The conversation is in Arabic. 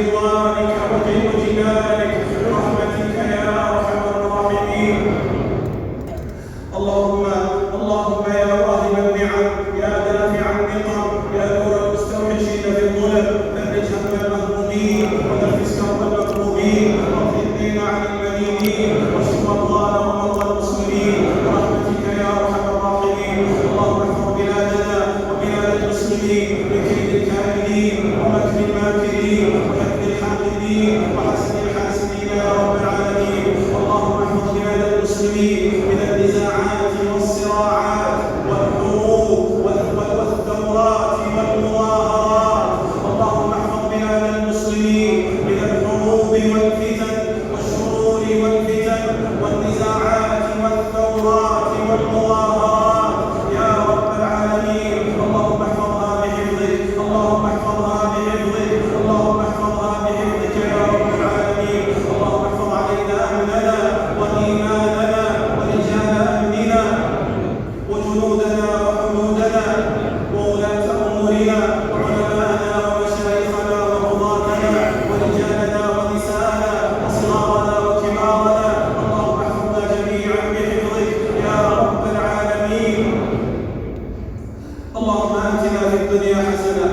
رضوانك وجنانك برحمتك يا أرحم الراحمين. اللهم يا واهب النعم، يا دافع النقم، يا نور المستوحشين في الظلم، فرج هم المهمومين ونفس كرب المكروبين، واقض الدين عن المدينين، واشف مرضانا ومرضى المسلمين برحمتك يا ارحم الراحمين. اللهم احفظ بلادنا وبلاد المسلمين من كيد الكائدين ومكر الماكرين وحقد الحاقدين وحسد الحاسدين يا رب العالمين. اللهم احفظ بلاد المسلمين من النزاعات والصراعات والحروب والثورات والمظاهرات. اللهم احفظ بلاد المسلمين من الحروب والفتن والشرور والفتن والنزاعات والثورات والمظاهرات يا رب العالمين. اللهم احفظها بحفظك، اللهم احفظها بحفظك، اللهم احفظها بحفظك يا رب العالمين. اللهم احفظ علينا امننا وايماننا ورجال امننا وجنودنا وحدودنا وولاة امورنا وعلماءنا ومشايخنا وقضاتنا ورجالنا ونساءنا وصغارنا وكبارنا. اللهم احفظنا جميعا بحفظك يا رب العالمين. اللهم آتنا في الدنيا حسنة